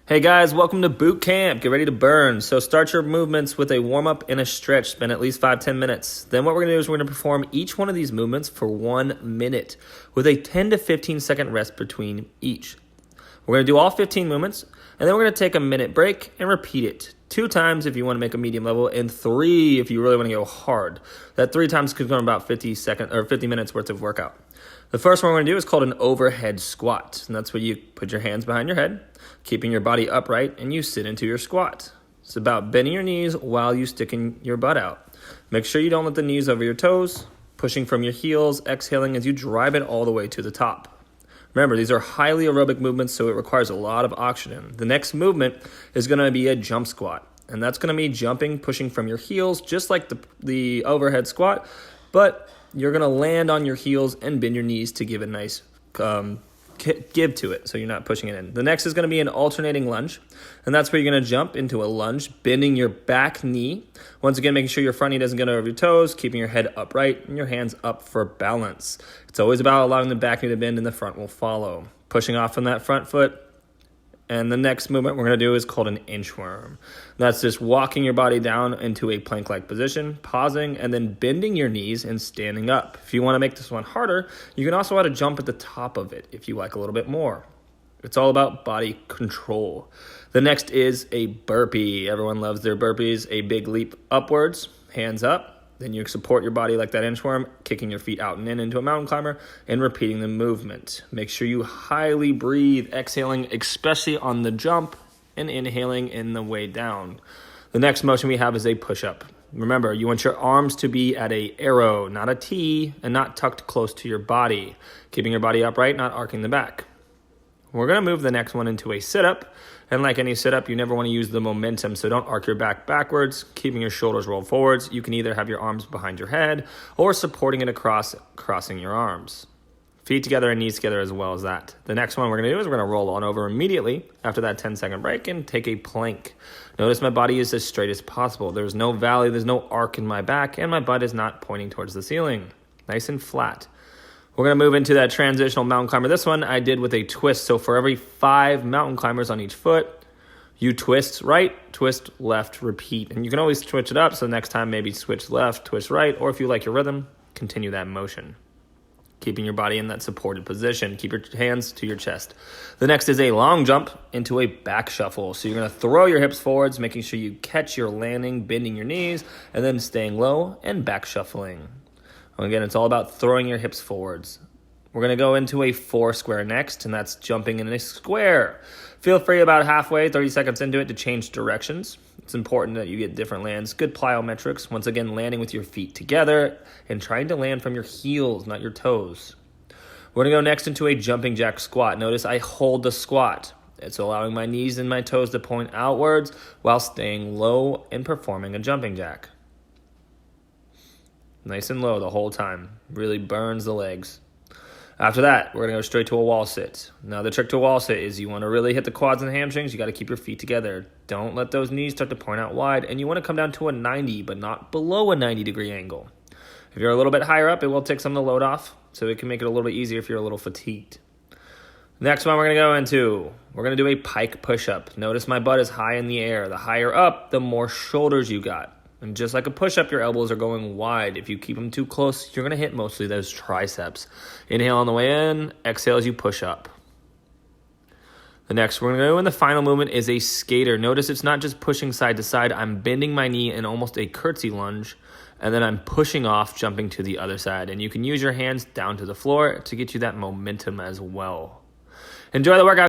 Hey guys, welcome to boot camp. Get ready to burn. So start your movements with a warm-up and a stretch. Spend at least 5-10 minutes. Then what we're going to do is we're going to perform each one of these movements for 1 minute with a 10 to 15 second rest between each. We're going to do all 15 movements, and then we're going to take a minute break and repeat it 2 times if you want to make a medium level, and 3 if you really want to go hard. That 3 times could go about 50 minutes worth of workout. The first one we're going to do is called an overhead squat, and that's where you put your hands behind your head, keeping your body upright, and you sit into your squat. It's about bending your knees while you sticking your butt out. Make sure you don't let the knees over your toes, pushing from your heels, exhaling as you drive it all the way to the top. Remember, these are highly aerobic movements, so it requires a lot of oxygen. The next movement is going to be a jump squat, and that's going to be jumping, pushing from your heels, just like the overhead squat, but you're going to land on your heels and bend your knees to give a nice give to it, so you're not pushing it in. The next is going to be an alternating lunge, and that's where you're going to jump into a lunge, bending your back knee. Once again, making sure your front knee doesn't get over your toes, keeping your head upright and your hands up for balance. It's always about allowing the back knee to bend and the front will follow. Pushing off from that front foot. And the next movement we're going to do is called an inchworm. That's just walking your body down into a plank-like position, pausing, and then bending your knees and standing up. If you want to make this one harder, you can also add a jump at the top of it if you like a little bit more. It's all about body control. The next is a burpee. Everyone loves their burpees. A big leap upwards, hands up. Then you support your body like that inchworm, kicking your feet out and in into a mountain climber, and repeating the movement. Make sure you highly breathe, exhaling, especially on the jump, and inhaling in the way down. The next motion we have is a push-up. Remember, you want your arms to be at a arrow, not a T, and not tucked close to your body. Keeping your body upright, not arcing the back. We're going to move the next one into a sit-up. And like any sit-up, you never want to use the momentum, so don't arc your back backwards, keeping your shoulders rolled forwards. You can either have your arms behind your head or supporting it across, crossing your arms. Feet together and knees together as well as that. The next one we're going to do is we're going to roll on over immediately after that 10-second break and take a plank. Notice my body is as straight as possible. There's no valley, there's no arc in my back, and my butt is not pointing towards the ceiling. Nice and flat. We're going to move into that transitional mountain climber. This one I did with a twist. So for every 5 mountain climbers on each foot, you twist right, twist left, repeat. And you can always switch it up. So next time maybe switch left, twist right. Or if you like your rhythm, continue that motion. Keeping your body in that supported position. Keep your hands to your chest. The next is a long jump into a back shuffle. So you're going to throw your hips forwards, making sure you catch your landing, bending your knees, and then staying low and back shuffling. Again, it's all about throwing your hips forwards. We're going to go into a 4 square next, and that's jumping in a square. Feel free about halfway, 30 seconds into it, to change directions. It's important that you get different lands. Good plyometrics. Once again, landing with your feet together and trying to land from your heels, not your toes. We're going to go next into a jumping jack squat. Notice I hold the squat. It's allowing my knees and my toes to point outwards while staying low and performing a jumping jack. Nice and low the whole time. Really burns the legs. After that, we're going to go straight to a wall sit. Now, the trick to a wall sit is you want to really hit the quads and hamstrings. You got to keep your feet together. Don't let those knees start to point out wide. And you want to come down to a 90, but not below a 90-degree angle. If you're a little bit higher up, it will take some of the load off, so it can make it a little bit easier if you're a little fatigued. Next one we're going to go into, we're going to do a pike push-up. Notice my butt is high in the air. The higher up, the more shoulders you got. And just like a push-up, your elbows are going wide. If you keep them too close, you're going to hit mostly those triceps. Inhale on the way in, exhale as you push up. The next we're going to go in the final movement is a skater. Notice it's not just pushing side to side. I'm bending my knee in almost a curtsy lunge, and then I'm pushing off, jumping to the other side. And you can use your hands down to the floor to get you that momentum as well. Enjoy the workout.